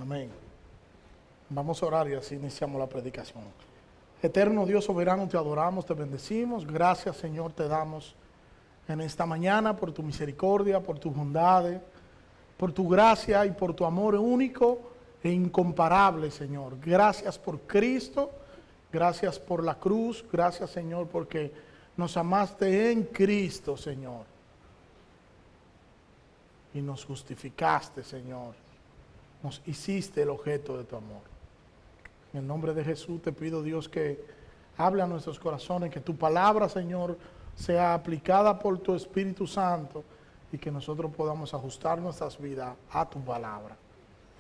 Amén. Vamos a orar y así iniciamos la predicación. Eterno Dios soberano, te adoramos, te bendecimos. Gracias, Señor, te damos en esta mañana por tu misericordia, por tus bondades, por tu gracia y por tu amor único e incomparable, Señor. Gracias por Cristo, gracias por la cruz, gracias, Señor, porque nos amaste en Cristo, Señor. Y nos justificaste, Señor. Nos hiciste el objeto de tu amor. En el nombre de Jesús te pido, Dios, que hable a nuestros corazones, que tu palabra, Señor, sea aplicada por tu Espíritu Santo y que nosotros podamos ajustar nuestras vidas a tu palabra.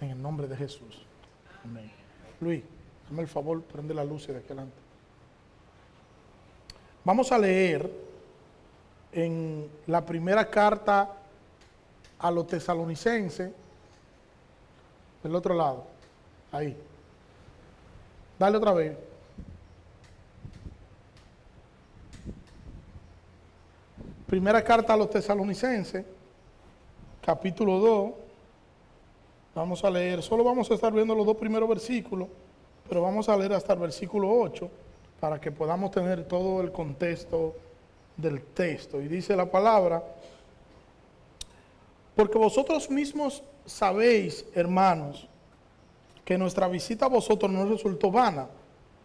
En el nombre de Jesús. Amén. Luis, dame el favor, prende la luz de aquí adelante. Vamos a leer en la primera carta a los tesalonicenses, del otro lado, ahí. Dale otra vez. Primera carta a los tesalonicenses, capítulo 2. Vamos a leer, solo vamos a estar viendo los dos primeros versículos, pero vamos a leer hasta el versículo 8 para que podamos tener todo el contexto del texto. Y dice la palabra: porque vosotros mismos sabéis, hermanos, que nuestra visita a vosotros no resultó vana,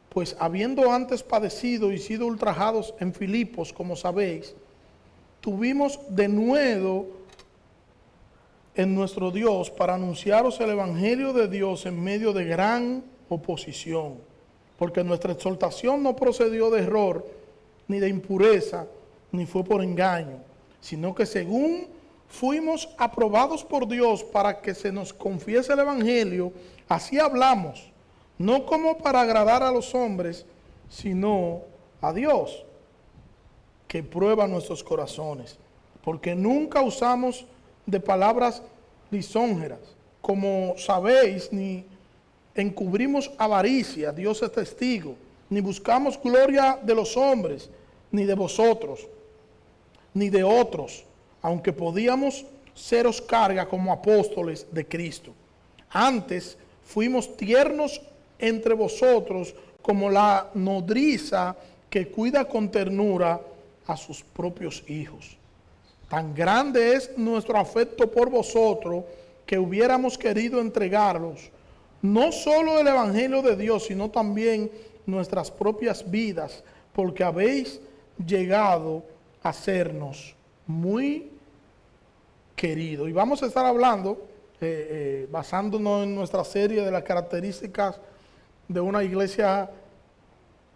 pues habiendo antes padecido y sido ultrajados en Filipos, como sabéis, tuvimos de nuevo en nuestro Dios para anunciaros el Evangelio de Dios en medio de gran oposición, porque nuestra exhortación no procedió de error, ni de impureza, ni fue por engaño, sino que según fuimos aprobados por Dios para que se nos confiese el Evangelio, así hablamos, no como para agradar a los hombres, sino a Dios, que prueba nuestros corazones, porque nunca usamos de palabras lisonjeras, como sabéis, ni encubrimos avaricia, Dios es testigo, ni buscamos gloria de los hombres, ni de vosotros, ni de otros, aunque podíamos seros carga como apóstoles de Cristo. Antes fuimos tiernos entre vosotros como la nodriza que cuida con ternura a sus propios hijos. Tan grande es nuestro afecto por vosotros que hubiéramos querido entregaros no solo el Evangelio de Dios, sino también nuestras propias vidas, porque habéis llegado a sernos muy queridos. Y vamos a estar hablando, basándonos en nuestra serie de las características de una iglesia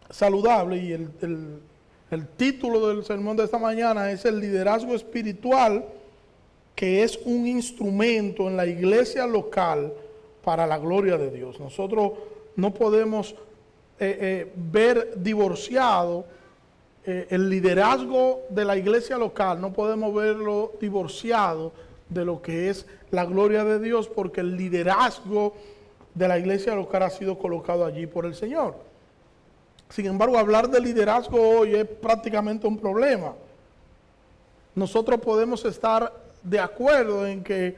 saludable, y el título del sermón de esta mañana es el liderazgo espiritual, que es un instrumento en la iglesia local para la gloria de Dios. Nosotros no podemos ver divorciado el liderazgo de la iglesia local, no podemos verlo divorciado de lo que es la gloria de Dios, porque el liderazgo de la iglesia local ha sido colocado allí por el Señor. Sin embargo, hablar de liderazgo hoy es prácticamente un problema. Nosotros podemos estar de acuerdo en que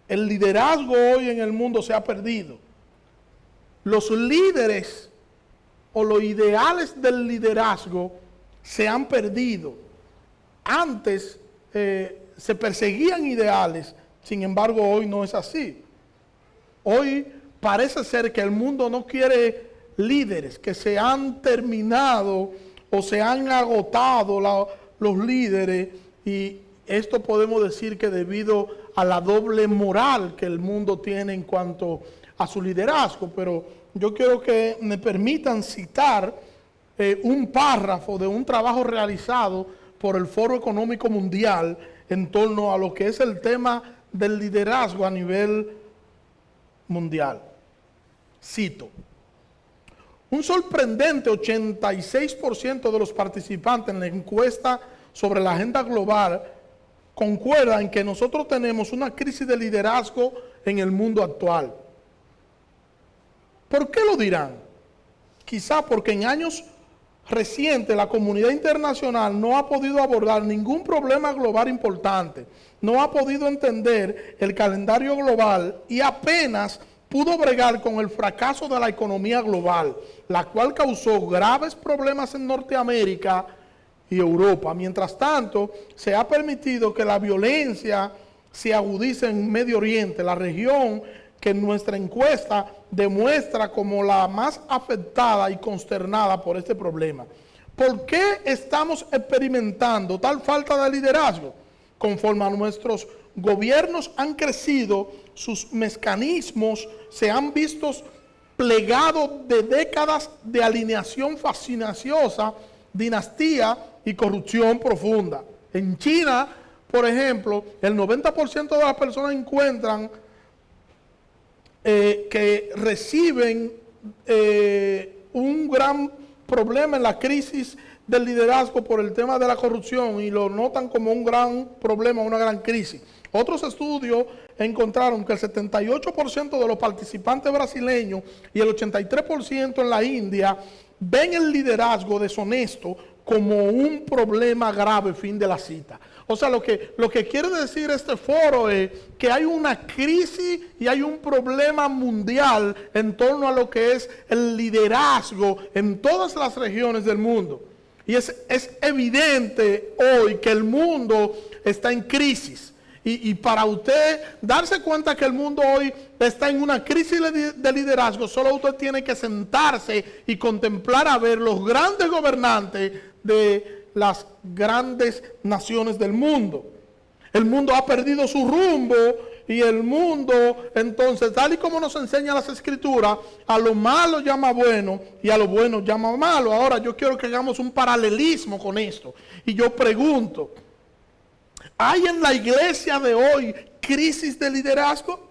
el liderazgo hoy en el mundo se ha perdido. Los líderes o los ideales del liderazgo se han perdido. Antes se perseguían ideales, sin embargo hoy no es así. Hoy parece ser que el mundo no quiere líderes, que se han terminado o se han agotado los líderes, y esto podemos decir que debido a la doble moral que el mundo tiene en cuanto a su liderazgo. Pero yo quiero que me permitan citar un párrafo de un trabajo realizado por el Foro Económico Mundial en torno a lo que es el tema del liderazgo a nivel mundial. Cito: un sorprendente 86% de los participantes en la encuesta sobre la agenda global concuerda en que nosotros tenemos una crisis de liderazgo en el mundo actual. ¿Por qué lo dirán? Quizá porque en años recientes la comunidad internacional no ha podido abordar ningún problema global importante, no ha podido entender el calendario global y apenas pudo bregar con el fracaso de la economía global, la cual causó graves problemas en Norteamérica y Europa. Mientras tanto, se ha permitido que la violencia se agudice en Medio Oriente, la región que en nuestra encuesta demuestra como la más afectada y consternada por este problema. ¿Por qué estamos experimentando tal falta de liderazgo? Conforme a nuestros gobiernos han crecido, sus mecanismos se han visto plegados de décadas de alineación fascinaciosa, dinastía y corrupción profunda. En China, por ejemplo, el 90% de las personas encuentran que reciben un gran problema en la crisis del liderazgo por el tema de la corrupción y lo notan como un gran problema, una gran crisis. Otros estudios encontraron que el 78% de los participantes brasileños y el 83% en la India ven el liderazgo deshonesto como un problema grave. Fin de la cita. O sea, lo que quiere decir este foro es que hay una crisis y hay un problema mundial en torno a lo que es el liderazgo en todas las regiones del mundo. Y es evidente hoy que el mundo está en crisis. Y para usted darse cuenta que el mundo hoy está en una crisis de liderazgo, solo usted tiene que sentarse y contemplar a ver los grandes gobernantes de las grandes naciones del mundo. El mundo ha perdido su rumbo y el mundo, entonces, tal y como nos enseñan las Escrituras, a lo malo llama bueno y a lo bueno llama malo. Ahora yo quiero que hagamos un paralelismo con esto. Y yo pregunto, ¿hay en la iglesia de hoy crisis de liderazgo?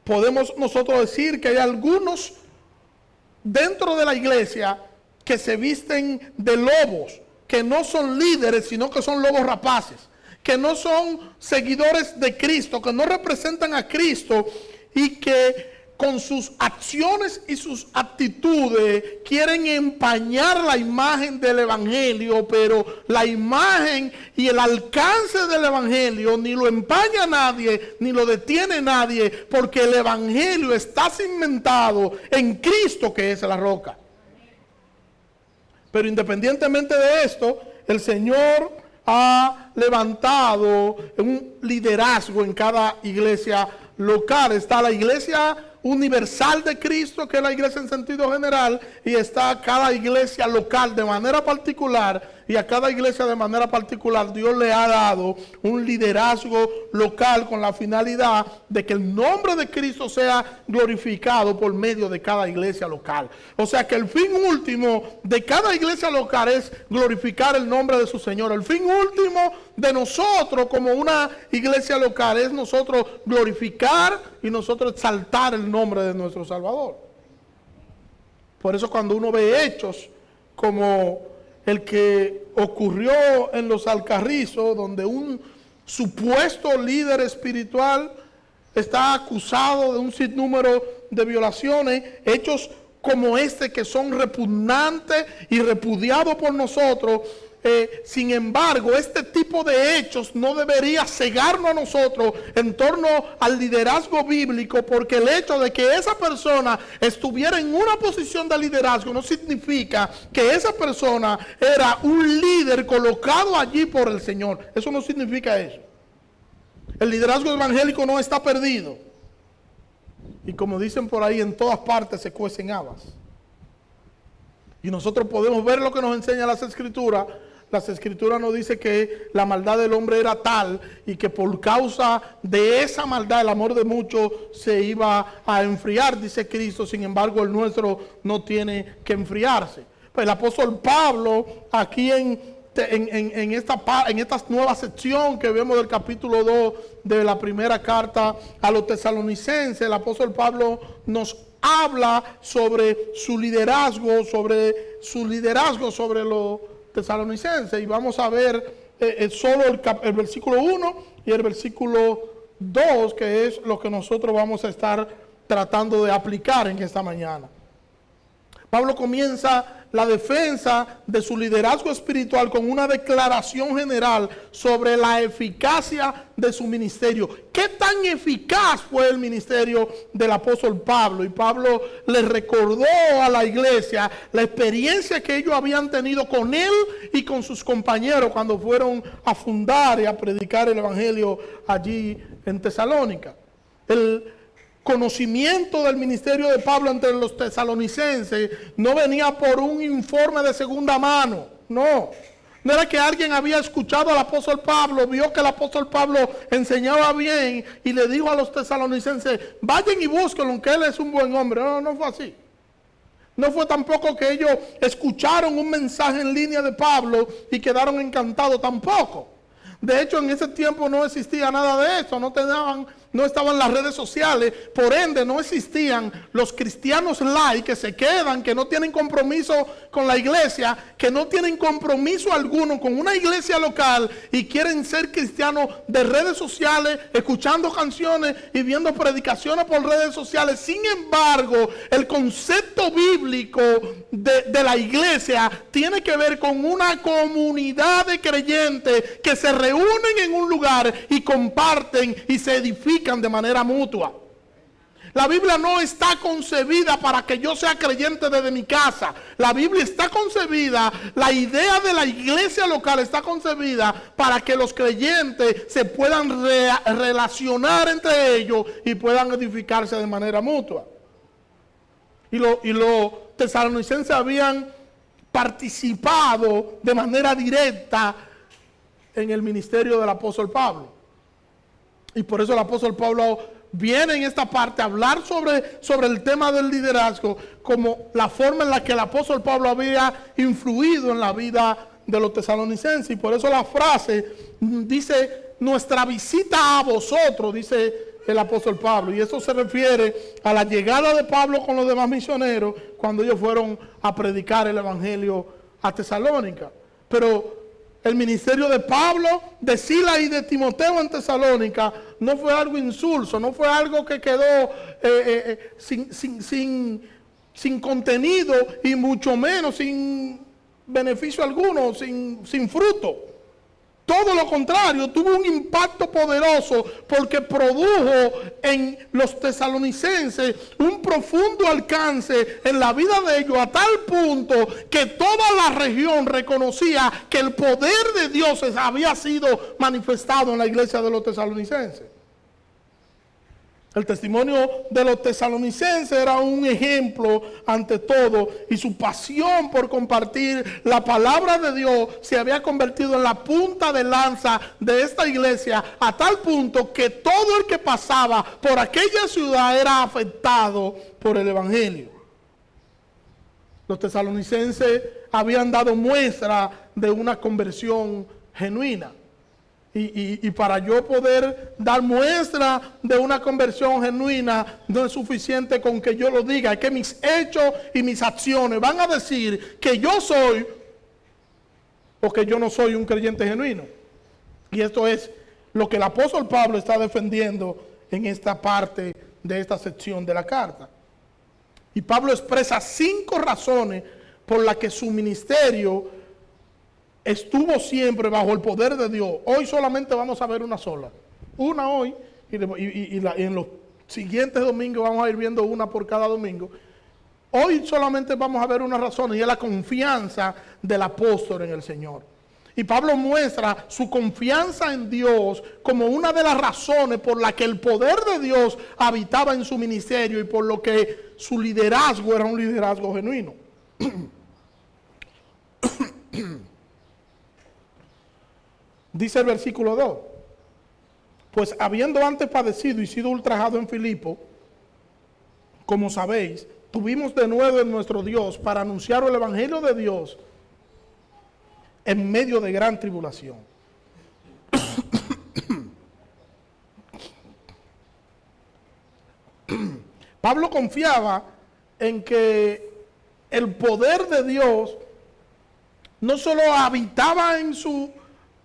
Podemos nosotros decir que hay algunos dentro de la iglesia que se visten de lobos, que no son líderes, sino que son lobos rapaces, que no son seguidores de Cristo, que no representan a Cristo y que con sus acciones y sus actitudes quieren empañar la imagen del evangelio, pero la imagen y el alcance del evangelio ni lo empaña nadie, ni lo detiene nadie, porque el evangelio está cimentado en Cristo, que es la roca. Pero independientemente de esto, el Señor ha levantado un liderazgo en cada iglesia local. Está la iglesia universal de Cristo, que es la iglesia en sentido general, y está cada iglesia local de manera particular, y a cada iglesia de manera particular Dios le ha dado un liderazgo local con la finalidad de que el nombre de Cristo sea glorificado por medio de cada iglesia local. O sea que el fin último de cada iglesia local es glorificar el nombre de su Señor. El fin último de nosotros como una iglesia local es nosotros glorificar y nosotros exaltar el nombre de nuestro Salvador. Por eso cuando uno ve hechos como el que ocurrió en los Alcarrizos, donde un supuesto líder espiritual está acusado de un sinnúmero de violaciones, hechos como este que son repugnantes y repudiados por nosotros. Sin embargo, este tipo de hechos no debería cegarnos a nosotros en torno al liderazgo bíblico, porque el hecho de que esa persona estuviera en una posición de liderazgo no significa que esa persona era un líder colocado allí por el Señor. Eso no significa eso. El liderazgo evangélico no está perdido. Y como dicen por ahí, en todas partes se cuecen habas. Y nosotros podemos ver lo que nos enseña las Escrituras. Las Escrituras nos dice que la maldad del hombre era tal y que por causa de esa maldad el amor de muchos se iba a enfriar, dice Cristo. Sin embargo, el nuestro no tiene que enfriarse. Pues el apóstol Pablo, aquí en esta nueva sección que vemos del capítulo 2 de la primera carta a los tesalonicenses, el apóstol Pablo nos habla sobre su liderazgo sobre los tesalonicenses, y vamos a ver solo el versículo 1 y el versículo 2, que es lo que nosotros vamos a estar tratando de aplicar en esta mañana. Pablo comienza la defensa de su liderazgo espiritual con una declaración general sobre la eficacia de su ministerio. ¿Qué tan eficaz fue el ministerio del apóstol Pablo? Y Pablo le recordó a la iglesia la experiencia que ellos habían tenido con él y con sus compañeros cuando fueron a fundar y a predicar el evangelio allí en Tesalónica. El conocimiento del ministerio de Pablo entre los tesalonicenses no venía por un informe de segunda mano, no era que alguien había escuchado al apóstol Pablo, vio que el apóstol Pablo enseñaba bien y le dijo a los tesalonicenses, vayan y búsquenlo, que él es un buen hombre. No fue así. No fue tampoco que ellos escucharon un mensaje en línea de Pablo y quedaron encantados, tampoco. De hecho, en ese tiempo no existía nada de eso, no estaban las redes sociales, por ende no existían los cristianos light que se quedan, que no tienen compromiso con la iglesia, que no tienen compromiso alguno con una iglesia local y quieren ser cristianos de redes sociales, escuchando canciones y viendo predicaciones por redes sociales. Sin embargo, el concepto bíblico de la iglesia tiene que ver con una comunidad de creyentes que se reúnen en un lugar y comparten y se edifican de manera mutua. La Biblia no está concebida para que yo sea creyente desde mi casa. La Biblia está concebida, la idea de la iglesia local está concebida para que los creyentes se puedan relacionar entre ellos y puedan edificarse de manera mutua. Y los tesalonicenses habían participado de manera directa en el ministerio del apóstol Pablo. Y por eso el apóstol Pablo viene en esta parte a hablar sobre el tema del liderazgo, como la forma en la que el apóstol Pablo había influido en la vida de los tesalonicenses. Y por eso la frase dice, nuestra visita a vosotros, dice el apóstol Pablo. Y eso se refiere a la llegada de Pablo con los demás misioneros cuando ellos fueron a predicar el evangelio a Tesalónica. Pero el ministerio de Pablo, de Silas y de Timoteo en Tesalónica no fue algo insulso, no fue algo que quedó sin contenido y mucho menos sin beneficio alguno, sin fruto. Todo lo contrario, tuvo un impacto poderoso porque produjo en los tesalonicenses un profundo alcance en la vida de ellos a tal punto que toda la región reconocía que el poder de Dios había sido manifestado en la iglesia de los tesalonicenses. El testimonio de los tesalonicenses era un ejemplo ante todo y su pasión por compartir la palabra de Dios se había convertido en la punta de lanza de esta iglesia a tal punto que todo el que pasaba por aquella ciudad era afectado por el evangelio. Los tesalonicenses habían dado muestra de una conversión genuina. Y para yo poder dar muestra de una conversión genuina, no es suficiente con que yo lo diga, es que mis hechos y mis acciones van a decir que yo soy o que yo no soy un creyente genuino. Y esto es lo que el apóstol Pablo está defendiendo en esta parte de esta sección de la carta. Y Pablo expresa 5 razones por las que su ministerio estuvo siempre bajo el poder de Dios. Hoy solamente vamos a ver una sola. Una hoy y en los siguientes domingos vamos a ir viendo una por cada domingo. Hoy solamente vamos a ver una razón y es la confianza del apóstol en el Señor. Y Pablo muestra su confianza en Dios como una de las razones por la que el poder de Dios habitaba en su ministerio y por lo que su liderazgo era un liderazgo genuino. Dice el versículo 2, pues habiendo antes padecido y sido ultrajado en Filipo, como sabéis, tuvimos de nuevo en nuestro Dios para anunciar el evangelio de Dios en medio de gran tribulación. Pablo confiaba en que el poder de Dios no solo habitaba en su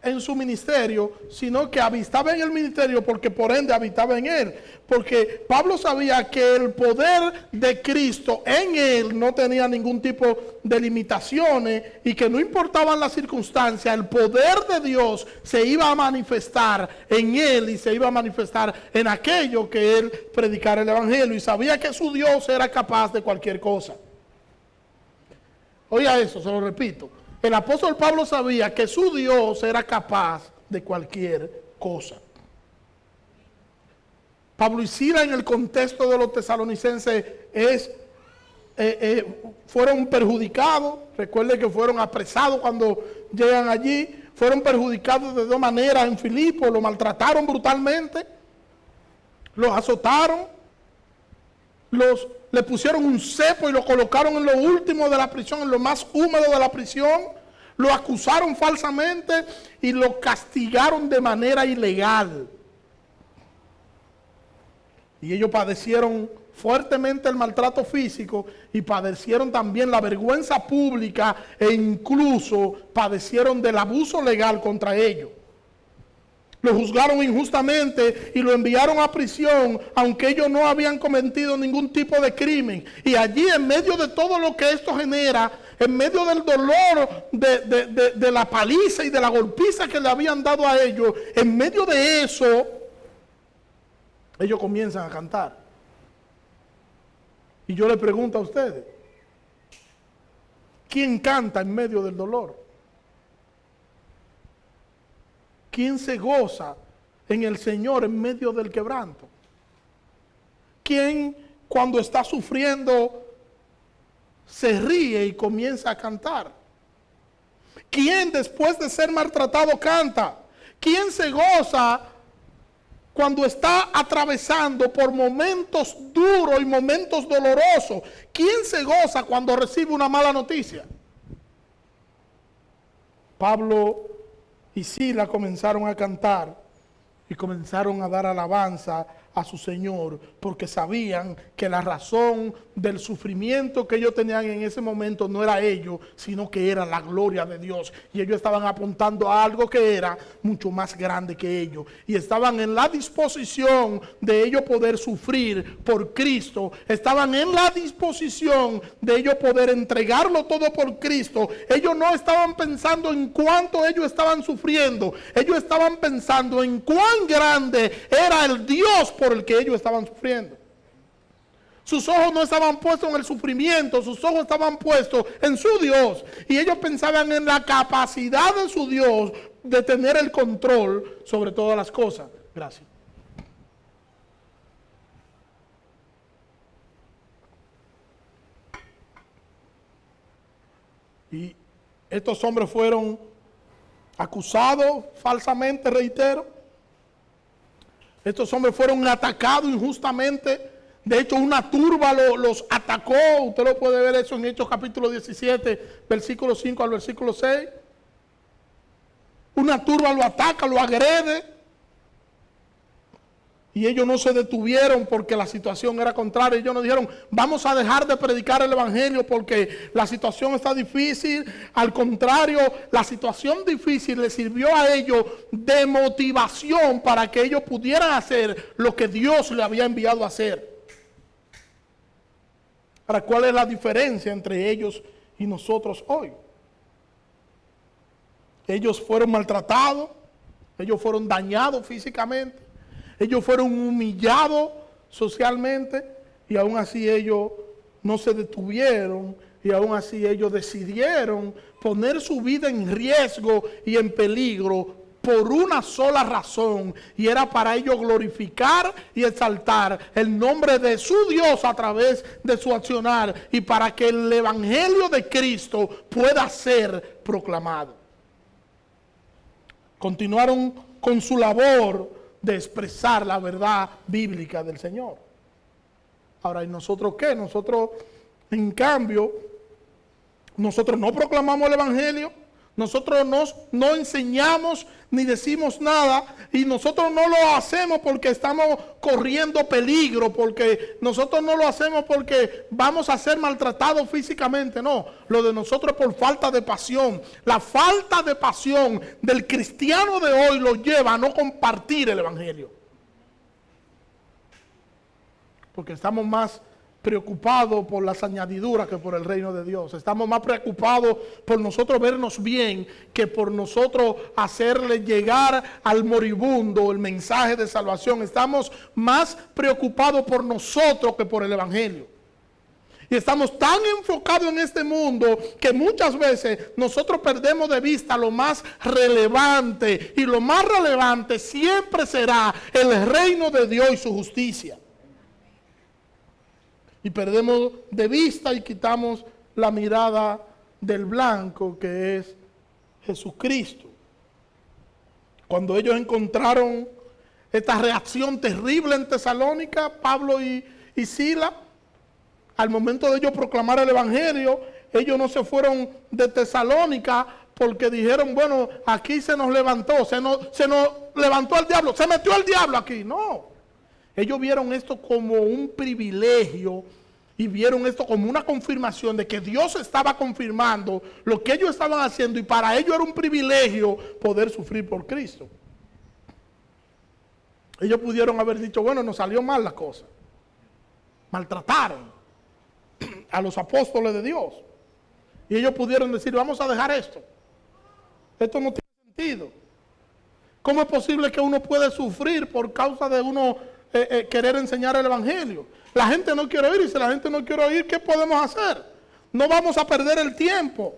en su ministerio, sino que habitaba en el ministerio porque por ende habitaba en él. Porque Pablo sabía que el poder de Cristo en él no tenía ningún tipo de limitaciones y que no importaban las circunstancias, el poder de Dios se iba a manifestar en él y se iba a manifestar en aquello que él predicara el evangelio, y sabía que su Dios era capaz de cualquier cosa. Oiga eso, se lo repito. El apóstol Pablo sabía que su Dios era capaz de cualquier cosa. Pablo y Silas, en el contexto de los tesalonicenses, fueron perjudicados. Recuerde que fueron apresados cuando llegan allí. Fueron perjudicados de dos maneras en Filipos. Lo maltrataron brutalmente, los azotaron, le pusieron un cepo y lo colocaron en lo último de la prisión, en lo más húmedo de la prisión. Lo acusaron falsamente y lo castigaron de manera ilegal. Y ellos padecieron fuertemente el maltrato físico y padecieron también la vergüenza pública, e incluso padecieron del abuso legal contra ellos. Lo juzgaron injustamente y lo enviaron a prisión, aunque ellos no habían cometido ningún tipo de crimen. Y allí, en medio de todo lo que esto genera, en medio del dolor de la paliza y de la golpiza que le habían dado a ellos, en medio de eso, ellos comienzan a cantar. Y yo le pregunto a ustedes, ¿quién canta en medio del dolor? ¿Quién se goza en el Señor en medio del quebranto? ¿Quién, cuando está sufriendo, se ríe y comienza a cantar? ¿Quién, después de ser maltratado, canta? ¿Quién se goza cuando está atravesando por momentos duros y momentos dolorosos? ¿Quién se goza cuando recibe una mala noticia? Pablo y Silas comenzaron a cantar y comenzaron a dar alabanza a su Señor, porque sabían que la razón del sufrimiento que ellos tenían en ese momento no era ellos, sino que era la gloria de Dios. Y ellos estaban apuntando a algo que era mucho más grande que ellos. Y estaban en la disposición de ellos poder sufrir por Cristo. Estaban en la disposición de ellos poder entregarlo todo por Cristo. Ellos no estaban pensando en cuánto ellos estaban sufriendo. Ellos estaban pensando en cuán grande era el Dios por el que ellos estaban sufriendo. Sus ojos no estaban puestos en el sufrimiento, sus ojos estaban puestos en su Dios. Y ellos pensaban en la capacidad de su Dios de tener el control sobre todas las cosas. Gracias. Y estos hombres fueron acusados falsamente, reitero. Estos hombres fueron atacados injustamente. De hecho, una turba los atacó. Usted lo puede ver eso en Hechos capítulo 17, versículo 5 al versículo 6. Una turba lo ataca, lo agrede. Y ellos no se detuvieron porque la situación era contraria. Ellos no dijeron, vamos a dejar de predicar el evangelio porque la situación está difícil. Al contrario, la situación difícil les sirvió a ellos de motivación para que ellos pudieran hacer lo que Dios les había enviado a hacer. Ahora, ¿cuál es la diferencia entre ellos y nosotros hoy? Ellos fueron maltratados, ellos fueron dañados físicamente, ellos fueron humillados socialmente, y aún así ellos no se detuvieron, y aún así ellos decidieron poner su vida en riesgo y en peligro por una sola razón, y era para ellos glorificar y exaltar el nombre de su Dios a través de su accionar, y para que el evangelio de Cristo pueda ser proclamado. Continuaron con su labor de expresar la verdad bíblica del Señor. Ahora, ¿y nosotros qué? Nosotros, en cambio, nosotros no proclamamos el evangelio, Nosotros no enseñamos ni decimos nada, y nosotros no lo hacemos porque estamos corriendo peligro, porque nosotros no lo hacemos porque vamos a ser maltratados físicamente, no. Lo de nosotros es por falta de pasión. La falta de pasión del cristiano de hoy lo lleva a no compartir el evangelio. Porque estamos más preocupados por las añadiduras que por el reino de Dios. Estamos más preocupados por nosotros vernos bien que por nosotros hacerle llegar al moribundo el mensaje de salvación. Estamos más preocupados por nosotros que por el evangelio. Y estamos tan enfocados en este mundo que muchas veces nosotros perdemos de vista lo más relevante. Y lo más relevante siempre será el reino de Dios y su justicia. Y perdemos de vista y quitamos la mirada del blanco, que es Jesucristo. Cuando ellos encontraron esta reacción terrible en Tesalónica, Pablo y Silas, al momento de ellos proclamar el evangelio, ellos no se fueron de Tesalónica porque dijeron, bueno, aquí se nos levantó, se nos levantó el diablo, se metió el diablo aquí. No. Ellos vieron esto como un privilegio y vieron esto como una confirmación de que Dios estaba confirmando lo que ellos estaban haciendo, y para ellos era un privilegio poder sufrir por Cristo. Ellos pudieron haber dicho, bueno, nos salió mal la cosa. Maltrataron a los apóstoles de Dios. Y ellos pudieron decir, vamos a dejar esto. Esto no tiene sentido. ¿Cómo es posible que uno puede sufrir por causa de uno querer enseñar el evangelio? La gente no quiere oír, y si la gente no quiere oír, ¿qué podemos hacer? No vamos a perder el tiempo.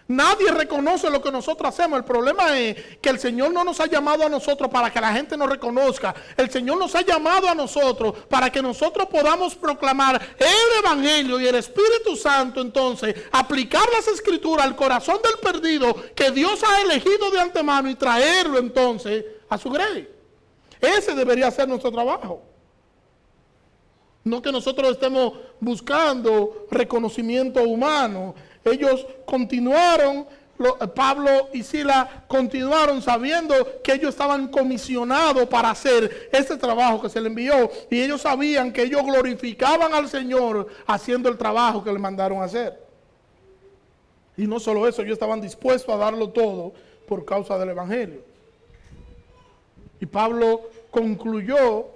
Nadie reconoce lo que nosotros hacemos. El problema es que el Señor no nos ha llamado a nosotros para que la gente nos reconozca. El Señor nos ha llamado a nosotros para que nosotros podamos proclamar el evangelio, y el Espíritu Santo entonces aplicar las escrituras al corazón del perdido que Dios ha elegido de antemano, y traerlo entonces a su grey. Ese debería ser nuestro trabajo. No que nosotros estemos buscando reconocimiento humano. Ellos continuaron, Pablo y Silas continuaron sabiendo que ellos estaban comisionados para hacer ese trabajo que se les envió. Y ellos sabían que ellos glorificaban al Señor haciendo el trabajo que le mandaron a hacer. Y no solo eso, ellos estaban dispuestos a darlo todo por causa del evangelio. Y Pablo concluyó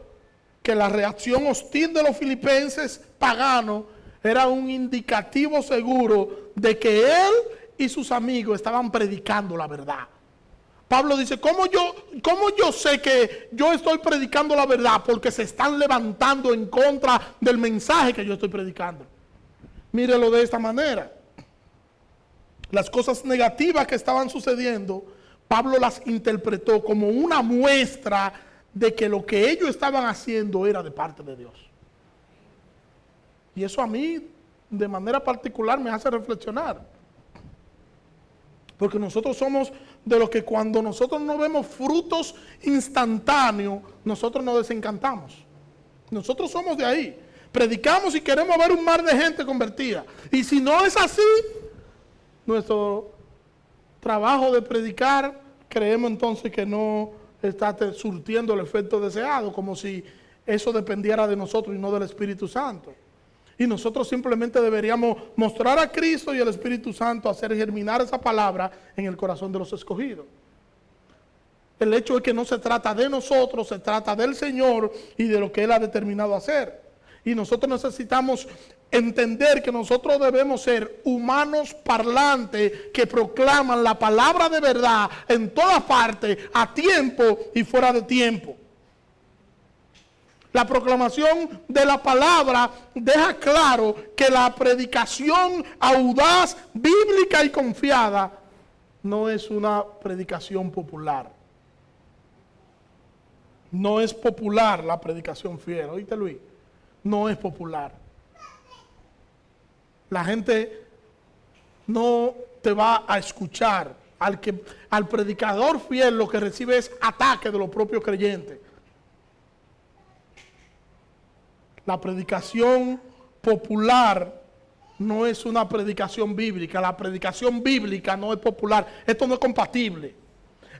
que la reacción hostil de los filipenses paganos era un indicativo seguro de que él y sus amigos estaban predicando la verdad. Pablo dice, ¿cómo yo sé que yo estoy predicando la verdad? Porque se están levantando en contra del mensaje que yo estoy predicando. Mírelo de esta manera. Las cosas negativas que estaban sucediendo, Pablo las interpretó como una muestra de que lo que ellos estaban haciendo era de parte de Dios. Y eso a mí, de manera particular, me hace reflexionar. Porque nosotros somos de los que cuando nosotros no vemos frutos instantáneos, nosotros nos desencantamos. Nosotros somos de ahí. Predicamos y queremos ver un mar de gente convertida. Y si no es así, nuestro trabajo de predicar, creemos entonces que no está surtiendo el efecto deseado, como si eso dependiera de nosotros y no del Espíritu Santo. Y nosotros simplemente deberíamos mostrar a Cristo y al Espíritu Santo, hacer germinar esa palabra en el corazón de los escogidos. El hecho es que no se trata de nosotros, se trata del Señor y de lo que Él ha determinado hacer. Y nosotros necesitamos entender que nosotros debemos ser humanos parlantes que proclaman la palabra de verdad en todas partes, a tiempo y fuera de tiempo. La proclamación de la palabra deja claro que la predicación audaz, bíblica y confiada no es una predicación popular. No es popular la predicación fiel. ¿Oíste, Luis? No es popular. La gente no te va a escuchar. Al predicador fiel lo que recibe es ataque de los propios creyentes. La predicación popular no es una predicación bíblica. La predicación bíblica no es popular. Esto no es compatible.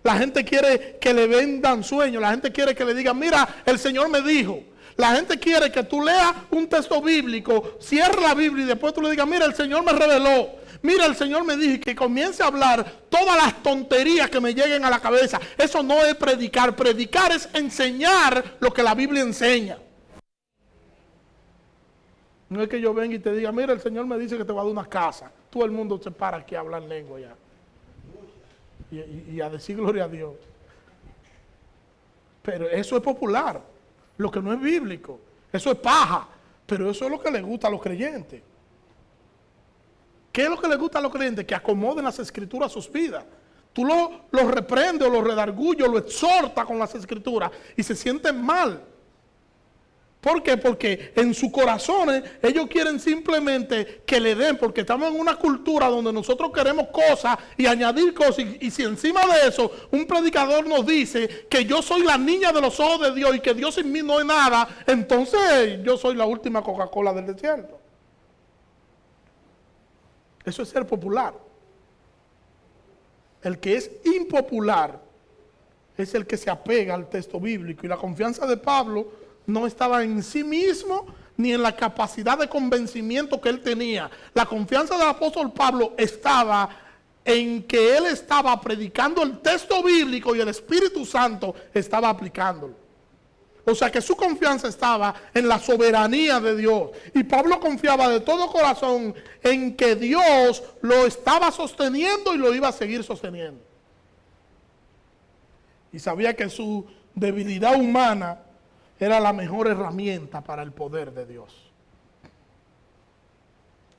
La gente quiere que le vendan sueños. La gente quiere que le digan, mira, el Señor me dijo. La gente quiere que tú leas un texto bíblico, cierre la Biblia y después tú le digas, mira, el Señor me reveló. Mira, el Señor me dijo, y que comience a hablar todas las tonterías que me lleguen a la cabeza. Eso no es predicar. Predicar es enseñar lo que la Biblia enseña. No es que yo venga y te diga, mira, el Señor me dice que te va a dar una casa. Todo el mundo se para aquí a hablar lengua ya. Y a decir gloria a Dios. Pero eso es popular. Lo que no es bíblico. Eso es paja. Pero eso es lo que le gusta a los creyentes. ¿Qué es lo que le gusta a los creyentes? Que acomoden las escrituras a sus vidas. Tú lo reprendes o lo redargulles o lo exhortas con las escrituras y se sienten mal. ¿Por qué? Porque en sus corazones ellos quieren simplemente que le den, porque estamos en una cultura donde nosotros queremos cosas y añadir cosas, y si encima de eso un predicador nos dice que yo soy la niña de los ojos de Dios y que Dios sin mí no es nada, entonces yo soy la última Coca-Cola del desierto. Eso es ser popular. El que es impopular es el que se apega al texto bíblico, y la confianza de Pablo no estaba en sí mismo ni en la capacidad de convencimiento que él tenía. La confianza del apóstol Pablo estaba en que él estaba predicando el texto bíblico y el Espíritu Santo estaba aplicándolo. O sea que su confianza estaba en la soberanía de Dios. Y Pablo confiaba de todo corazón en que Dios lo estaba sosteniendo y lo iba a seguir sosteniendo. Y sabía que su debilidad humana era la mejor herramienta para el poder de Dios.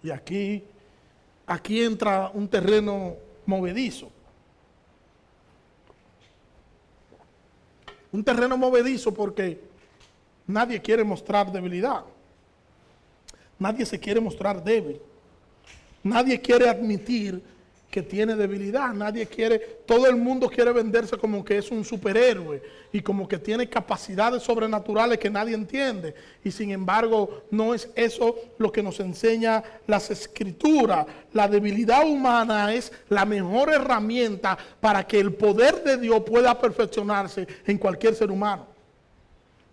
Y aquí entra un terreno movedizo. Un terreno movedizo porque nadie quiere mostrar debilidad. Nadie se quiere mostrar débil. Nadie quiere admitir que tiene debilidad. Todo el mundo quiere venderse como que es un superhéroe y como que tiene capacidades sobrenaturales que nadie entiende. Y sin embargo, no es eso lo que nos enseña las Escrituras. La debilidad humana es la mejor herramienta para que el poder de Dios pueda perfeccionarse en cualquier ser humano.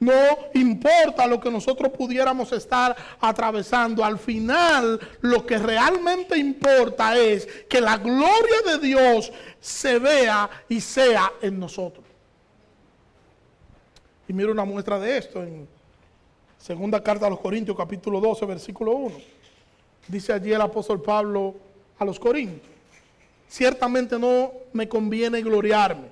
No importa lo que nosotros pudiéramos estar atravesando. Al final, lo que realmente importa es que la gloria de Dios se vea y sea en nosotros. Y mira una muestra de esto en segunda carta a los Corintios, capítulo 12, versículo 1. Dice allí el apóstol Pablo a los Corintios: ciertamente no me conviene gloriarme,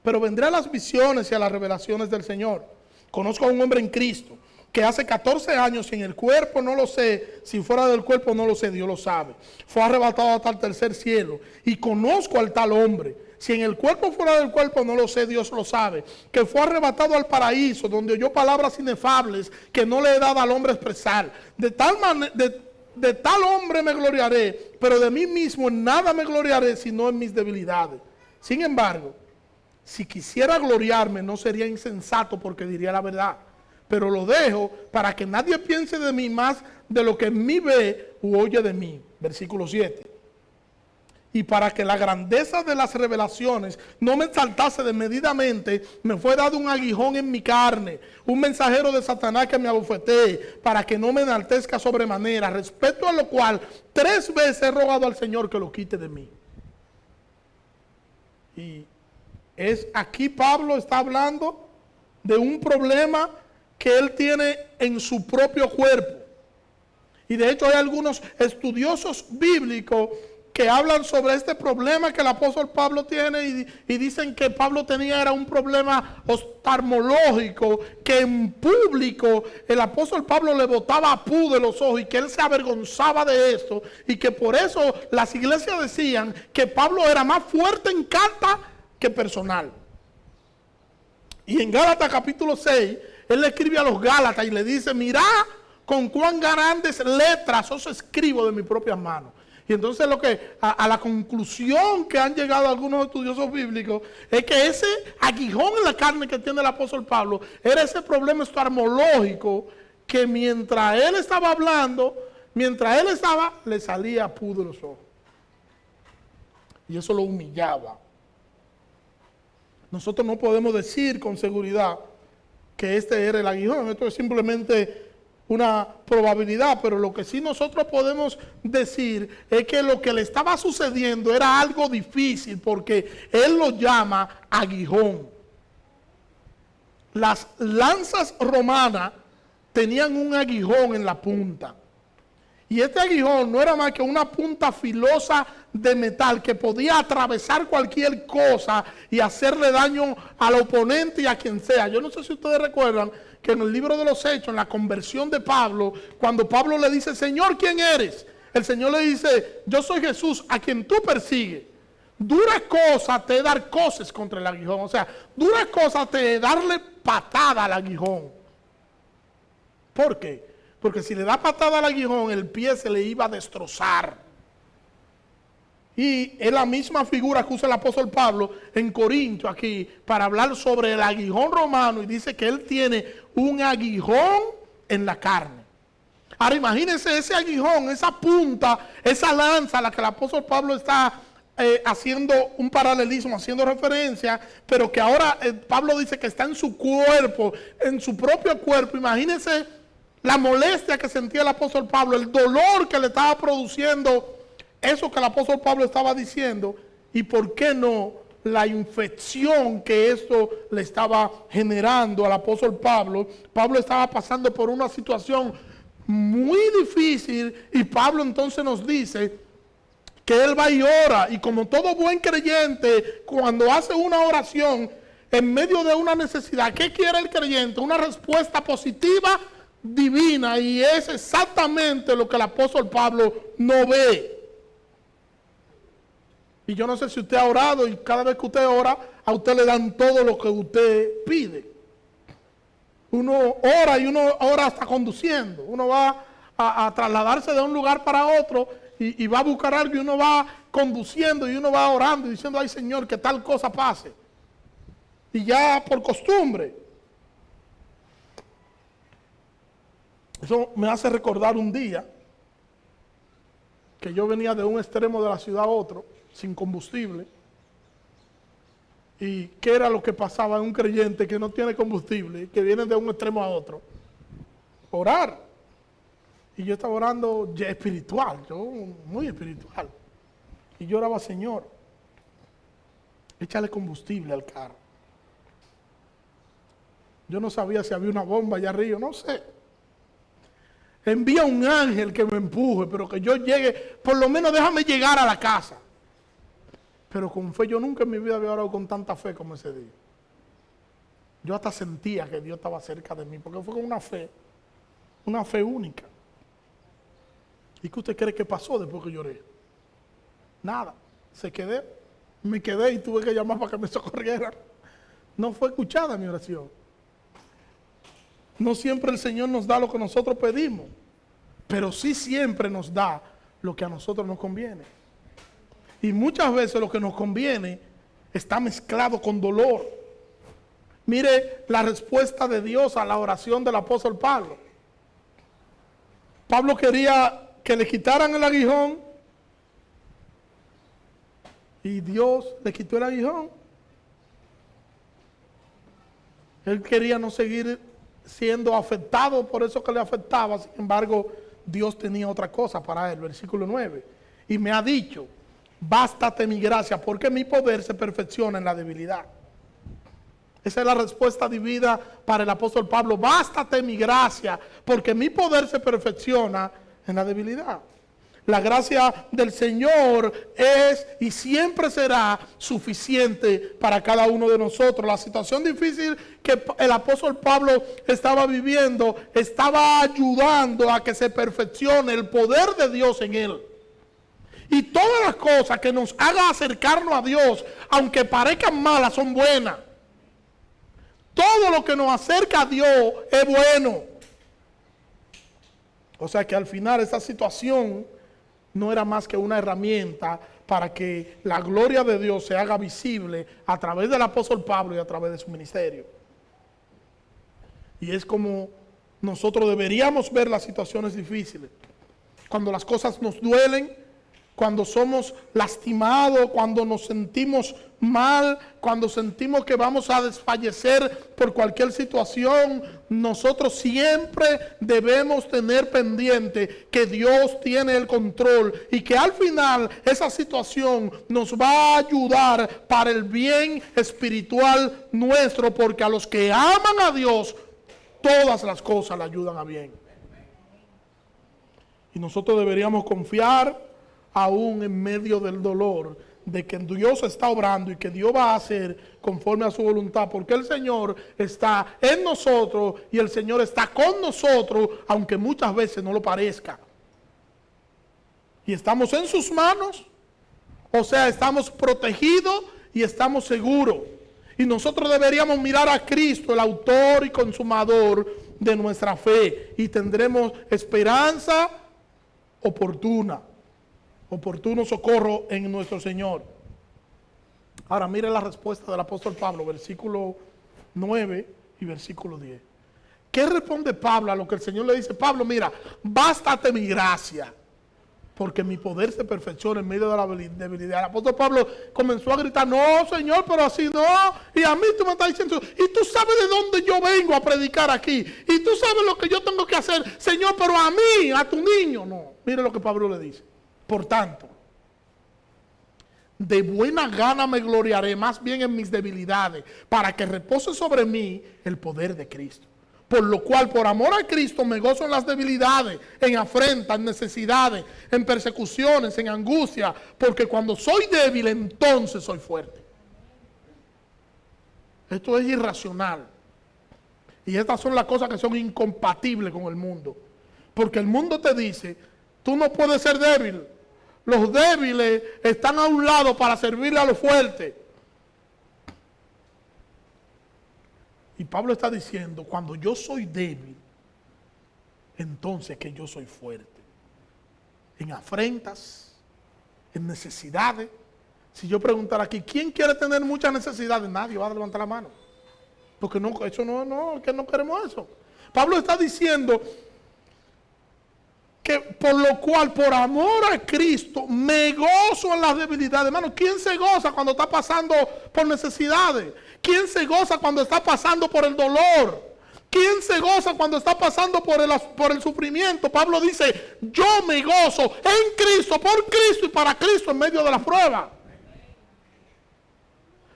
pero vendré a las visiones y a las revelaciones del Señor. Conozco a un hombre en Cristo que hace 14 años, si en el cuerpo no lo sé, si fuera del cuerpo no lo sé, Dios lo sabe. Fue arrebatado hasta el tercer cielo. Y conozco al tal hombre. Si en el cuerpo fuera del cuerpo no lo sé, Dios lo sabe. Que fue arrebatado al paraíso, donde oyó palabras inefables que no le he dado al hombre expresar. De tal hombre me gloriaré, pero de mí mismo en nada me gloriaré, sino en mis debilidades. Sin embargo, si quisiera gloriarme, no sería insensato porque diría la verdad. Pero lo dejo para que nadie piense de mí más de lo que en mí ve u oye de mí. Versículo 7. Y para que la grandeza de las revelaciones no me exaltase desmedidamente, me fue dado un aguijón en mi carne, un mensajero de Satanás que me abofetee, para que no me enaltezca sobremanera, respecto a lo cual 3 veces he rogado al Señor que lo quite de mí. Y aquí Pablo está hablando de un problema que él tiene en su propio cuerpo. Y de hecho hay algunos estudiosos bíblicos que hablan sobre este problema que el apóstol Pablo tiene y dicen que Pablo era un problema oftalmológico, que en público el apóstol Pablo le botaba pus de los ojos y que él se avergonzaba de esto, y que por eso las iglesias decían que Pablo era más fuerte en carta que personal. Y en Gálatas capítulo 6, él le escribe a los Gálatas y le dice: mirá con cuán grandes letras os escribo de mis propias manos. Y entonces a la conclusión que han llegado algunos estudiosos bíblicos es que ese aguijón en la carne que tiene el apóstol Pablo era ese problema oftalmológico que mientras él estaba hablando, mientras él estaba, le salía pus de los ojos. Y eso lo humillaba. Nosotros no podemos decir con seguridad que este era el aguijón. Esto es simplemente una probabilidad, pero lo que sí nosotros podemos decir es que lo que le estaba sucediendo era algo difícil, porque él lo llama aguijón. Las lanzas romanas tenían un aguijón en la punta. Y este aguijón no era más que una punta filosa de metal que podía atravesar cualquier cosa y hacerle daño al oponente y a quien sea. Yo no sé si ustedes recuerdan que en el libro de los Hechos, en la conversión de Pablo, cuando Pablo le dice, Señor, ¿quién eres? El Señor le dice, yo soy Jesús, a quien tú persigues. Dura cosa te dar cosas contra el aguijón. O sea, dura cosa te darle patada al aguijón. ¿Por qué? Porque si le da patada al aguijón, el pie se le iba a destrozar. Y es la misma figura que usa el apóstol Pablo en Corinto aquí para hablar sobre el aguijón romano, y dice que él tiene un aguijón en la carne. Ahora imagínense ese aguijón, esa punta, esa lanza a la que el apóstol Pablo está haciendo un paralelismo, haciendo referencia, pero que ahora Pablo dice que está en su cuerpo, en su propio cuerpo. Imagínense la molestia que sentía el apóstol Pablo, el dolor que le estaba produciendo eso que el apóstol Pablo estaba diciendo, y por qué no la infección que esto le estaba generando al apóstol Pablo. Pablo estaba pasando por una situación muy difícil, y Pablo entonces nos dice que él va y ora, y como todo buen creyente, cuando hace una oración en medio de una necesidad, ¿qué quiere el creyente? Una respuesta positiva, divina, y es exactamente lo que el apóstol Pablo no ve. Y yo no sé si usted ha orado, y cada vez que usted ora, a usted le dan todo lo que usted pide. Uno ora, y uno ora hasta conduciendo. Uno va a trasladarse de un lugar para otro y va a buscar algo, y uno va conduciendo, y uno va orando y diciendo, ay Señor, que tal cosa pase. Y ya por costumbre. Eso me hace recordar un día que yo venía de un extremo de la ciudad a otro, sin combustible. ¿Y qué era lo que pasaba en un creyente que no tiene combustible, que viene de un extremo a otro? Orar. Y yo estaba orando ya espiritual, yo muy espiritual. Y yo oraba, Señor, échale combustible al carro. Yo no sabía si había una bomba allá arriba, no sé. Envía un ángel que me empuje, pero que yo llegue, por lo menos déjame llegar a la casa. Pero con fe, yo nunca en mi vida había orado con tanta fe como ese día. Yo hasta sentía que Dios estaba cerca de mí, porque fue con una fe única. ¿Y qué usted cree que pasó después que lloré? Nada, me quedé y tuve que llamar para que me socorrieran. No fue escuchada mi oración. No siempre el Señor nos da lo que nosotros pedimos, pero sí siempre nos da lo que a nosotros nos conviene. Y muchas veces lo que nos conviene está mezclado con dolor. Mire la respuesta de Dios a la oración del apóstol Pablo. Pablo quería que le quitaran el aguijón, y Dios le quitó el aguijón. Él quería no seguir siendo afectado por eso que le afectaba. Sin embargo, Dios tenía otra cosa para él. Versículo 9. Y me ha dicho, bástate mi gracia, porque mi poder se perfecciona en la debilidad. Esa es la respuesta divina para el apóstol Pablo. Bástate mi gracia, porque mi poder se perfecciona en la debilidad. La gracia del Señor es y siempre será suficiente para cada uno de nosotros. La situación difícil que el apóstol Pablo estaba viviendo estaba ayudando a que se perfeccione el poder de Dios en él. Y todas las cosas que nos hagan acercarnos a Dios, aunque parezcan malas, son buenas. Todo lo que nos acerca a Dios es bueno. O sea que al final esa situación no era más que una herramienta para que la gloria de Dios se haga visible a través del apóstol Pablo y a través de su ministerio. Y es como nosotros deberíamos ver las situaciones difíciles. cuando las cosas nos duelen, cuando somos lastimados, cuando nos sentimos mal, cuando sentimos que vamos a desfallecer por cualquier situación, nosotros siempre debemos tener pendiente que Dios tiene el control y que al final esa situación nos va a ayudar para el bien espiritual nuestro, porque a los que aman a Dios, todas las cosas le ayudan a bien. Y nosotros deberíamos confiar aún en medio del dolor, de que Dios está obrando y que Dios va a hacer conforme a su voluntad, porque el Señor está en nosotros y el Señor está con nosotros, aunque muchas veces no lo parezca. Y estamos en sus manos, o sea, estamos protegidos y estamos seguros. Y nosotros deberíamos mirar a Cristo, el autor y consumador de nuestra fe, y tendremos esperanza oportuno socorro en nuestro Señor. Ahora mire la respuesta del apóstol Pablo, versículo 9 y versículo 10. ¿Qué responde Pablo a lo que el Señor le dice? Pablo, mira, bástate mi gracia, porque mi poder se perfecciona en medio de la debilidad. El apóstol Pablo comenzó a gritar, no, Señor, pero así no. Y a mí tú me estás diciendo, y tú sabes de dónde yo vengo a predicar aquí. Y tú sabes lo que yo tengo que hacer, Señor, pero a mí, a tu niño, no. Mire lo que Pablo le dice. Por tanto, de buena gana me gloriaré más bien en mis debilidades, para que repose sobre mí el poder de Cristo. Por lo cual, por amor a Cristo, me gozo en las debilidades, en afrentas, en necesidades, en persecuciones, en angustia, porque cuando soy débil, entonces soy fuerte. Esto es irracional. Y estas son las cosas que son incompatibles con el mundo. Porque el mundo te dice, tú no puedes ser débil. Los débiles están a un lado para servirle a los fuertes. Y Pablo está diciendo, cuando yo soy débil, entonces que yo soy fuerte. En afrentas, en necesidades. Si yo preguntara aquí, ¿quién quiere tener muchas necesidades? Nadie va a levantar la mano. Porque no, eso no, que no queremos eso. Pablo está diciendo que por lo cual, por amor a Cristo, me gozo en las debilidades. Hermano, ¿quién se goza cuando está pasando por necesidades? ¿Quién se goza cuando está pasando por el dolor? ¿Quién se goza cuando está pasando por el sufrimiento? Pablo dice, yo me gozo en Cristo, por Cristo y para Cristo en medio de la prueba.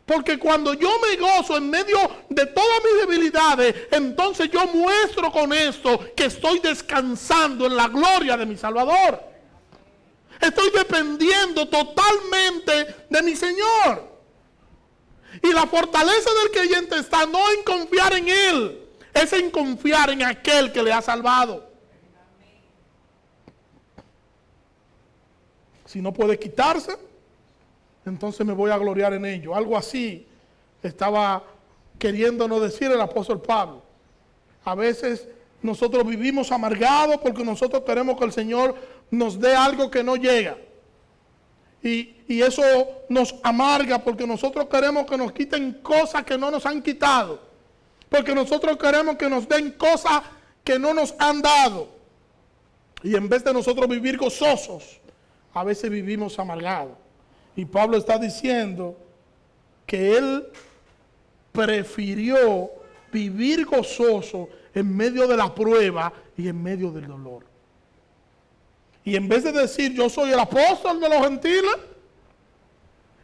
Porque cuando yo me gozo en medio de todas mis debilidades, entonces yo muestro con esto que estoy descansando en la gloria de mi Salvador. Estoy dependiendo totalmente de mi Señor. Y la fortaleza del creyente está no en confiar en Él, es en confiar en aquel que le ha salvado. Si no puede quitarse, entonces me voy a gloriar en ello. Algo así estaba queriéndonos decir el apóstol Pablo. A veces nosotros vivimos amargados porque nosotros queremos que el Señor nos dé algo que no llega. Y eso nos amarga porque nosotros queremos que nos quiten cosas que no nos han quitado. Porque nosotros queremos que nos den cosas que no nos han dado. Y en vez de nosotros vivir gozosos, a veces vivimos amargados. Y Pablo está diciendo que él prefirió vivir gozoso en medio de la prueba y en medio del dolor. Y en vez de decir yo soy el apóstol de los gentiles,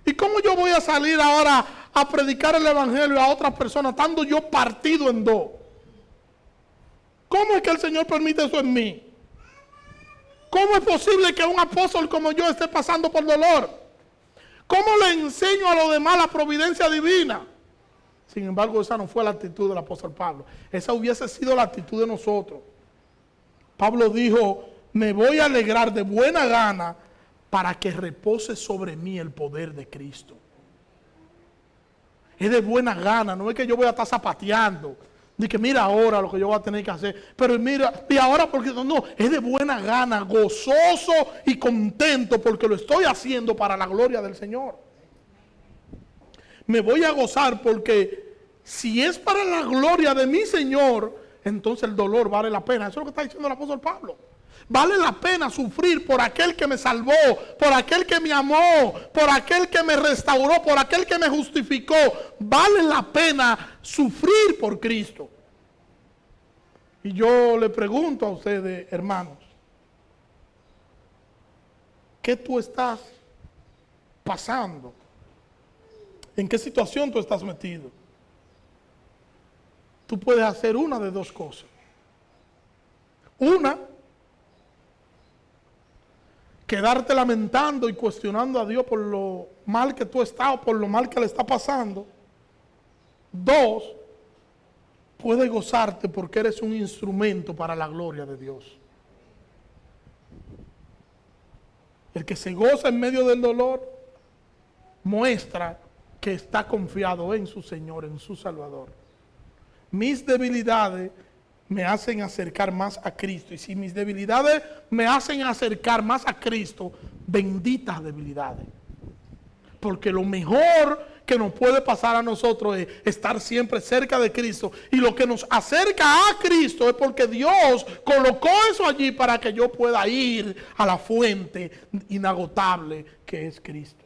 ¿y cómo yo voy a salir ahora a predicar el evangelio a otras personas estando yo partido en dos? ¿Cómo es que el Señor permite eso en mí? ¿Cómo es posible que un apóstol como yo esté pasando por dolor? ¿Cómo le enseño a los demás la providencia divina? Sin embargo, esa no fue la actitud del apóstol Pablo. Esa hubiese sido la actitud de nosotros. Pablo dijo, me voy a alegrar de buena gana para que repose sobre mí el poder de Cristo. Es de buena gana, no es que yo voy a estar zapateando. Ni que mira ahora lo que yo voy a tener que hacer. Pero mira, y ahora porque no, es de buena gana, gozoso y contento porque lo estoy haciendo para la gloria del Señor. Me voy a gozar porque si es para la gloria de mi Señor, entonces el dolor vale la pena. Eso es lo que está diciendo el apóstol Pablo. Vale la pena sufrir por aquel que me salvó, por aquel que me amó, por aquel que me restauró, por aquel que me justificó. Vale la pena sufrir por Cristo. Y yo le pregunto a ustedes, hermanos, ¿qué tú estás pasando? ¿En qué situación tú estás metido? Tú puedes hacer una de dos cosas. Una, quedarte lamentando y cuestionando a Dios por lo mal que tú estás o por lo mal que le está pasando. Dos, puedes gozarte porque eres un instrumento para la gloria de Dios. El que se goza en medio del dolor muestra que está confiado en su Señor, en su Salvador. Mis debilidades me hacen acercar más a Cristo. Y si mis debilidades me hacen acercar más a Cristo, benditas debilidades. Porque lo mejor que nos puede pasar a nosotros es estar siempre cerca de Cristo. Y lo que nos acerca a Cristo es porque Dios colocó eso allí para que yo pueda ir a la fuente inagotable que es Cristo.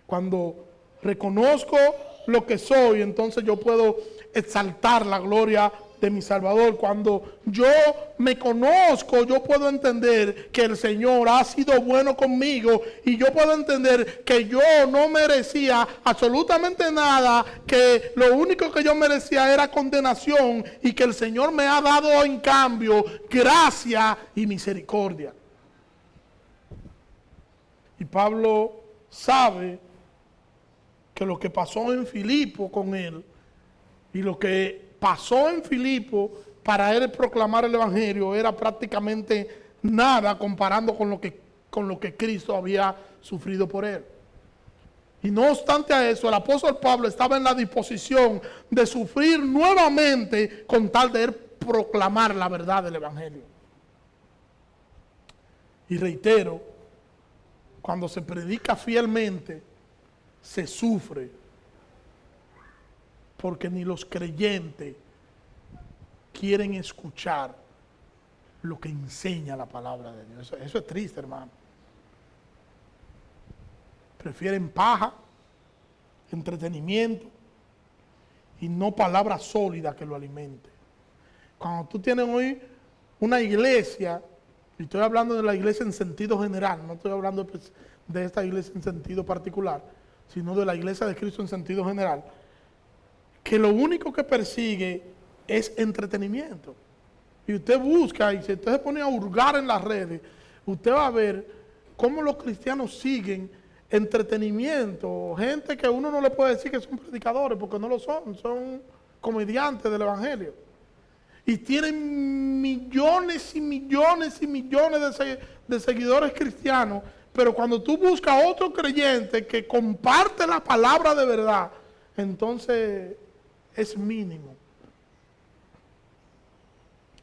Cuando reconozco lo que soy, entonces yo puedo exaltar la gloria de mi Salvador. Cuando yo me conozco, yo puedo entender que el Señor ha sido bueno conmigo y yo puedo entender que yo no merecía absolutamente nada, que lo único que yo merecía era condenación y que el Señor me ha dado en cambio gracia y misericordia. Y Pablo sabe que lo que pasó en Filipo con él y lo que pasó en Filipo para él proclamar el evangelio era prácticamente nada comparando con lo que Cristo había sufrido por él. Y no obstante a eso, el apóstol Pablo estaba en la disposición de sufrir nuevamente con tal de él proclamar la verdad del evangelio. Y reitero, cuando se predica fielmente, se sufre. Porque ni los creyentes quieren escuchar lo que enseña la palabra de Dios. Eso es triste, hermano. Prefieren paja, entretenimiento y no palabra sólida que lo alimente. Cuando tú tienes hoy una iglesia, y estoy hablando de la iglesia en sentido general, no estoy hablando de esta iglesia en sentido particular, sino de la iglesia de Cristo en sentido general, que lo único que persigue es entretenimiento. Y usted busca, y si usted se pone a hurgar en las redes, usted va a ver cómo los cristianos siguen entretenimiento, gente que uno no le puede decir que son predicadores, porque no lo son comediantes del evangelio. Y tienen millones y millones y millones de seguidores cristianos, pero cuando tú buscas a otro creyente que comparte la palabra de verdad, entonces es mínimo,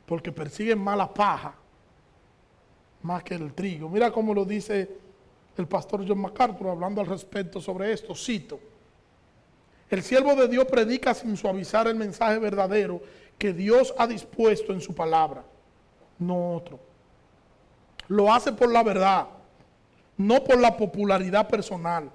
porque persiguen más la paja más que el trigo. Mira cómo lo dice el pastor John MacArthur hablando al respecto sobre esto, cito: el siervo de Dios predica sin suavizar el mensaje verdadero que Dios ha dispuesto en su palabra, no otro. Lo hace por la verdad, no por la popularidad personal.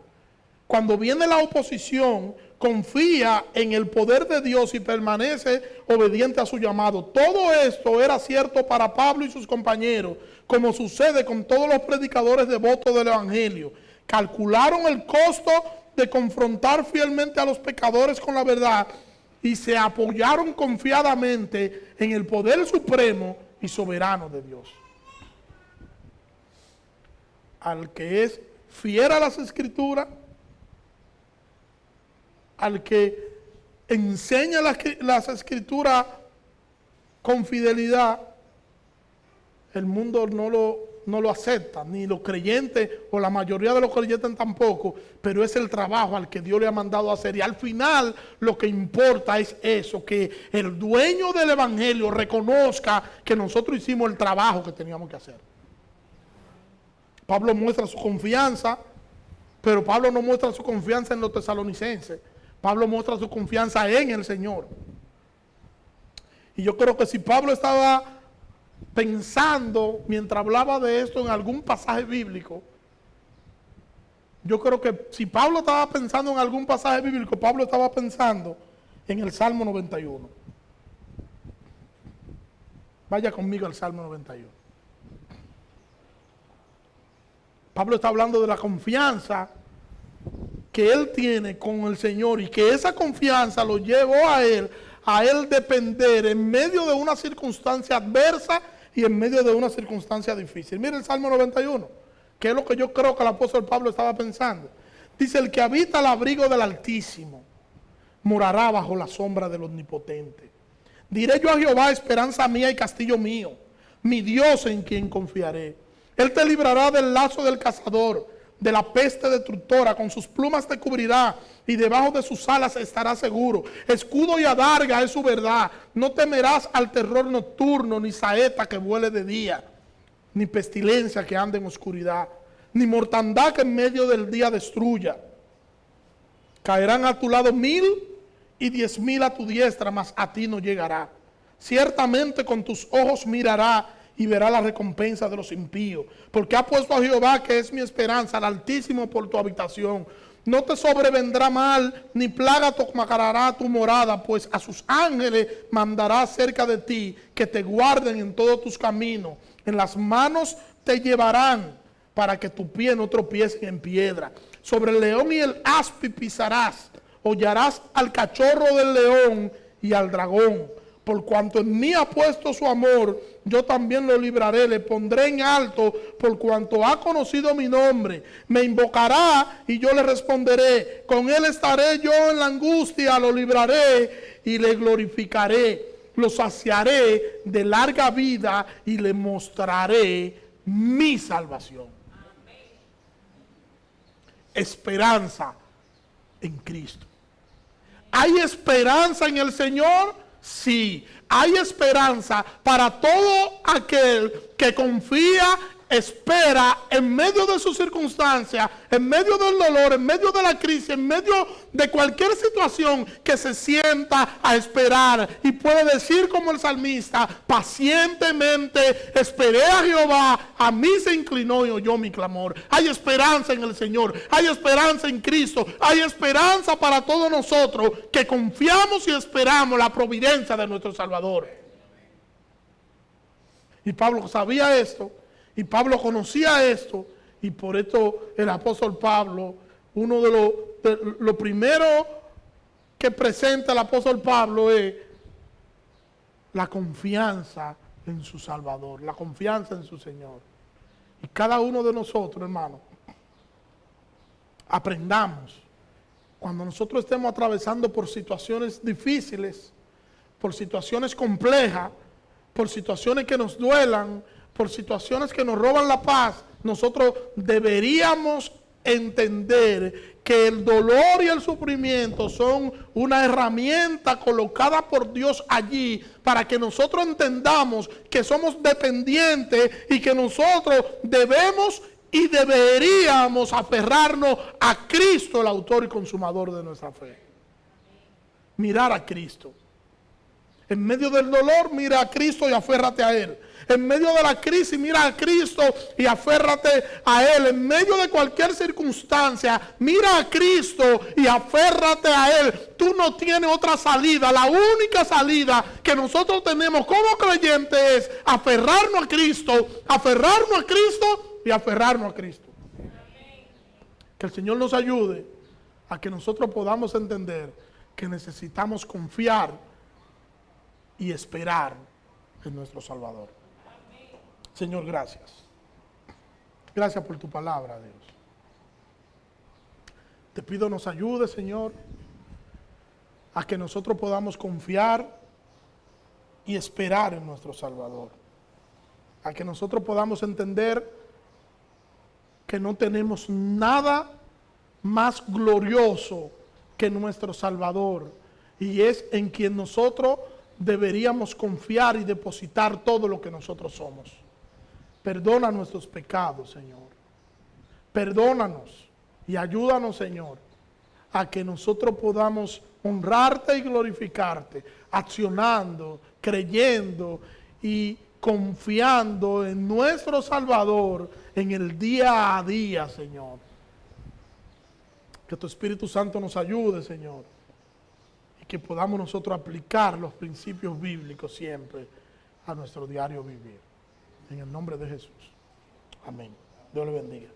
Cuando viene la oposición, confía en el poder de Dios y permanece obediente a su llamado. Todo esto era cierto para Pablo y sus compañeros, como sucede con todos los predicadores devotos del evangelio. Calcularon el costo de confrontar fielmente a los pecadores con la verdad y se apoyaron confiadamente en el poder supremo y soberano de Dios. Al que es fiel a las Escrituras, al que enseña las Escrituras con fidelidad, el mundo no lo acepta, ni los creyentes o la mayoría de los creyentes tampoco, pero es el trabajo al que Dios le ha mandado a hacer. Y al final lo que importa es eso, que el dueño del evangelio reconozca que nosotros hicimos el trabajo que teníamos que hacer. Pablo muestra su confianza, pero Pablo no muestra su confianza en los tesalonicenses. Pablo muestra su confianza en el Señor. Y yo creo que si Pablo estaba pensando, mientras hablaba de esto en algún pasaje bíblico, yo creo que si Pablo estaba pensando en algún pasaje bíblico, Pablo estaba pensando en el Salmo 91. Vaya conmigo al Salmo 91. Pablo está hablando de la confianza que él tiene con el Señor y que esa confianza lo llevó a él depender en medio de una circunstancia adversa y en medio de una circunstancia difícil. Mire el Salmo 91, que es lo que yo creo que el apóstol Pablo estaba pensando. Dice: el que habita al abrigo del Altísimo morará bajo la sombra del Omnipotente. Diré yo a Jehová, esperanza mía y castillo mío, mi Dios en quien confiaré. Él te librará del lazo del cazador, de la peste destructora. Con sus plumas te cubrirá y debajo de sus alas estarás seguro. Escudo y adarga es su verdad. No temerás al terror nocturno, ni saeta que vuele de día, ni pestilencia que ande en oscuridad, ni mortandad que en medio del día destruya. Caerán a tu lado 1000 y 10,000 a tu diestra, mas a ti no llegará. Ciertamente con tus ojos mirará y verá la recompensa de los impíos, porque ha puesto a Jehová, que es mi esperanza, al Altísimo por tu habitación. No te sobrevendrá mal, ni plaga tocará tu morada, pues a sus ángeles mandará cerca de ti, que te guarden en todos tus caminos. En las manos te llevarán, para que tu pie no tropiece en piedra. Sobre el león y el aspi pisarás, hollarás al cachorro del león y al dragón. Por cuanto en mí ha puesto su amor, yo también lo libraré, le pondré en alto, por cuanto ha conocido mi nombre. Me invocará y yo le responderé. Con él estaré yo en la angustia, lo libraré y le glorificaré. Lo saciaré de larga vida y le mostraré mi salvación. Esperanza en Cristo. ¿Hay esperanza en el Señor? Sí, hay esperanza para todo aquel que confía, espera en medio de sus circunstancias, en medio del dolor, en medio de la crisis, en medio de cualquier situación, que se sienta a esperar y puede decir como el salmista: pacientemente esperé a Jehová, a mí se inclinó y oyó mi clamor. Hay esperanza en el Señor, hay esperanza en Cristo, hay esperanza para todos nosotros que confiamos y esperamos la providencia de nuestro Salvador. Y Pablo sabía esto, y Pablo conocía esto, y por esto el apóstol Pablo, uno de lo primero que presenta el apóstol Pablo es la confianza en su Salvador, la confianza en su Señor. Y cada uno de nosotros, hermano, aprendamos, cuando nosotros estemos atravesando por situaciones difíciles, por situaciones complejas, por situaciones que nos duelan, por situaciones que nos roban la paz, nosotros deberíamos entender que el dolor y el sufrimiento son una herramienta colocada por Dios allí para que nosotros entendamos que somos dependientes y que nosotros debemos y deberíamos aferrarnos a Cristo, el autor y consumador de nuestra fe. Mirar a Cristo. En medio del dolor, mira a Cristo y aférrate a Él. En medio de la crisis, mira a Cristo y aférrate a Él. En medio de cualquier circunstancia, mira a Cristo y aférrate a Él. Tú no tienes otra salida. La única salida que nosotros tenemos como creyentes es aferrarnos a Cristo y aferrarnos a Cristo. Que el Señor nos ayude a que nosotros podamos entender que necesitamos confiar y esperar en nuestro Salvador. Señor, gracias. Gracias por tu palabra, Dios. Te pido nos ayude, Señor, a que nosotros podamos confiar y esperar en nuestro Salvador. A que nosotros podamos entender que no tenemos nada más glorioso que nuestro Salvador, y es en quien nosotros deberíamos confiar y depositar todo lo que nosotros somos. Perdona nuestros pecados, Señor. Perdónanos y ayúdanos, Señor, a que nosotros podamos honrarte y glorificarte, accionando, creyendo y confiando en nuestro Salvador en el día a día, Señor. Que tu Espíritu Santo nos ayude, Señor, y que podamos nosotros aplicar los principios bíblicos siempre a nuestro diario vivir. En el nombre de Jesús. Amén. Dios le bendiga.